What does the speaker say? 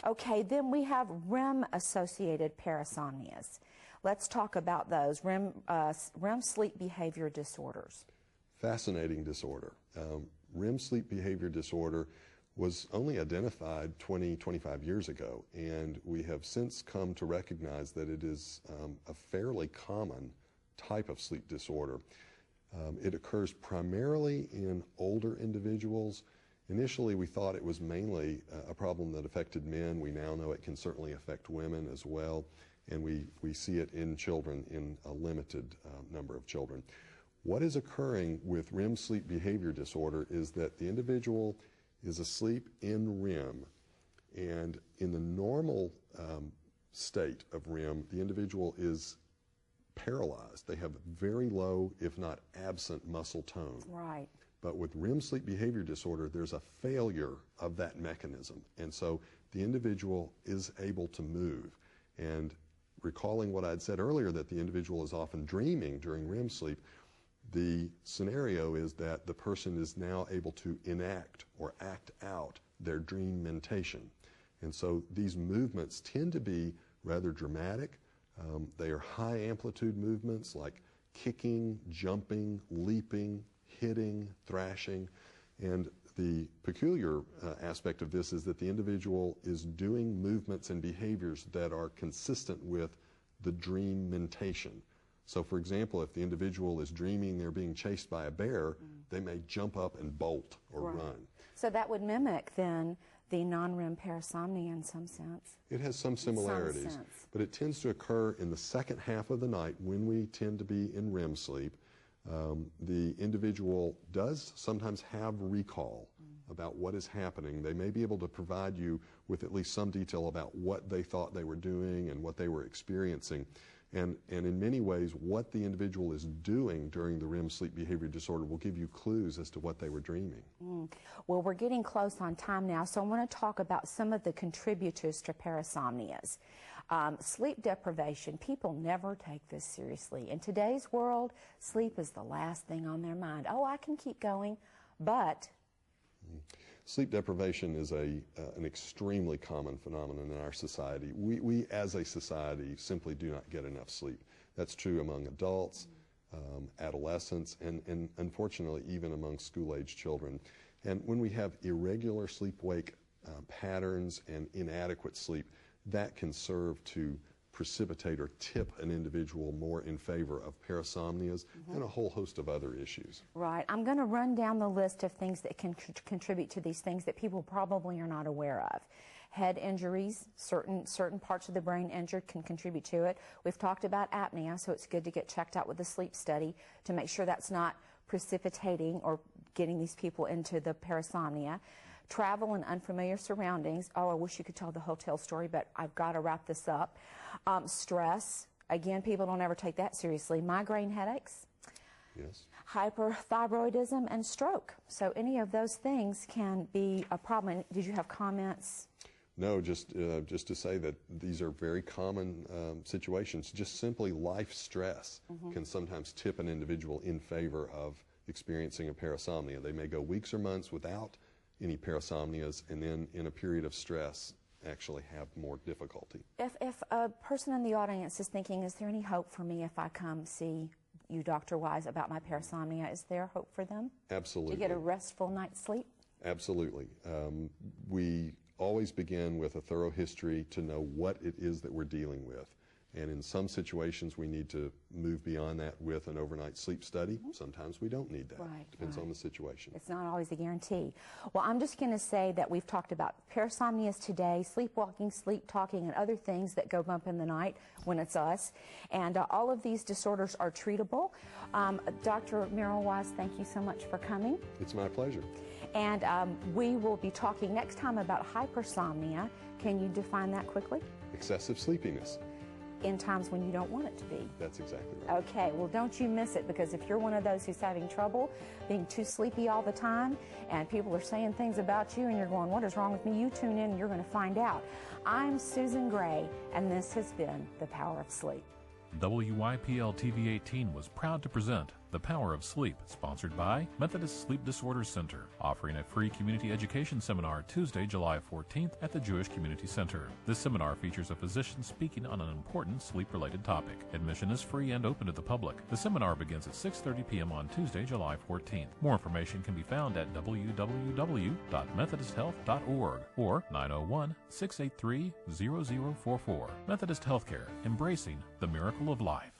Okay, then we have REM-associated parasomnias. Let's talk about those, REM sleep behavior disorders. Fascinating disorder. REM sleep behavior disorder was only identified 25 years ago, and we have since come to recognize that it is a fairly common type of sleep disorder. It occurs primarily in older individuals. Initially, we thought it was mainly a problem that affected men. We now know it can certainly affect women as well, and we see it in children, in a limited number of children. What is occurring with REM sleep behavior disorder is that the individual is asleep in REM, and in the normal state of REM, the individual is paralyzed. They have very low, if not absent, muscle tone. Right. But with REM sleep behavior disorder, there's a failure of that mechanism, and so the individual is able to move. And recalling what I'd said earlier, that the individual is often dreaming during REM sleep, the scenario is that the person is now able to enact or act out their dream mentation. And so these movements tend to be rather dramatic. They are high amplitude movements like kicking, jumping, leaping, hitting, thrashing. And the peculiar aspect of this is that the individual is doing movements and behaviors that are consistent with the dream mentation. So, for example, if the individual is dreaming they're being chased by a bear, they may jump up and bolt or run. So that would mimic, then, the non-REM parasomnia in some sense. It has some similarities, but it tends to occur in the second half of the night when we tend to be in REM sleep. The individual does sometimes have recall about what is happening. They may be able to provide you with at least some detail about what they thought they were doing and what they were experiencing. And in many ways, what the individual is doing during the REM sleep behavior disorder will give you clues as to what they were dreaming. Well, we're getting close on time now, so I want to talk about some of the contributors to parasomnias. Sleep deprivation. People never take this seriously. In today's world, sleep is the last thing on their mind. Oh, I can keep going, but... Sleep deprivation is an extremely common phenomenon in our society. We as a society simply do not get enough sleep. That's true among adults, adolescents, and unfortunately even among school-age children. And when we have irregular sleep-wake patterns and inadequate sleep, that can serve to precipitate or tip an individual more in favor of parasomnias and a whole host of other issues. Right. I'm going to run down the list of things that can contribute to these things that people probably are not aware of. Head injuries, certain parts of the brain injured can contribute to it. We've talked about apnea, so it's good to get checked out with a sleep study to make sure that's not precipitating or getting these people into the parasomnia. Travel and unfamiliar surroundings. Oh, I wish you could tell the hotel story, but I've got to wrap this up. Stress. Again, people don't ever take that seriously. Migraine headaches. Yes. Hyperthyroidism and stroke. So any of those things can be a problem. Did you have comments? No, just to say that these are very common situations. Just simply life stress can sometimes tip an individual in favor of experiencing a parasomnia. They may go weeks or months without any parasomnias, and then in a period of stress actually have more difficulty. If a person in the audience is thinking, is there any hope for me if I come see you, Dr. Wise, about my parasomnia, is there hope for them? Absolutely. To get a restful night's sleep? Absolutely. We always begin with a thorough history to know what it is that we're dealing with. And in some situations, we need to move beyond that with an overnight sleep study. Sometimes we don't need that. Depends on the situation. It's not always a guarantee. Well, I'm just going to say that we've talked about parasomnias today, sleepwalking, sleep talking, and other things that go bump in the night when it's us. And all of these disorders are treatable. Dr. Merrill Wise, thank you so much for coming. It's my pleasure. And we will be talking next time about hypersomnia. Can you define that quickly? Excessive sleepiness. In times when you don't want it to be. That's exactly right. Okay, well, don't you miss it, because if you're one of those who's having trouble being too sleepy all the time and people are saying things about you and you're going, what is wrong with me? You tune in and you're going to find out. I'm Susan Gray, and this has been The Power of Sleep. WYPL TV 18 was proud to present The Power of Sleep, sponsored by Methodist Sleep Disorders Center, offering a free community education seminar Tuesday, July 14th at the Jewish Community Center. This seminar features a physician speaking on an important sleep-related topic. Admission is free and open to the public. The seminar begins at 6:30 p.m. on Tuesday, July 14th. More information can be found at www.methodisthealth.org or 901-683-0044. Methodist Healthcare, embracing the miracle of life.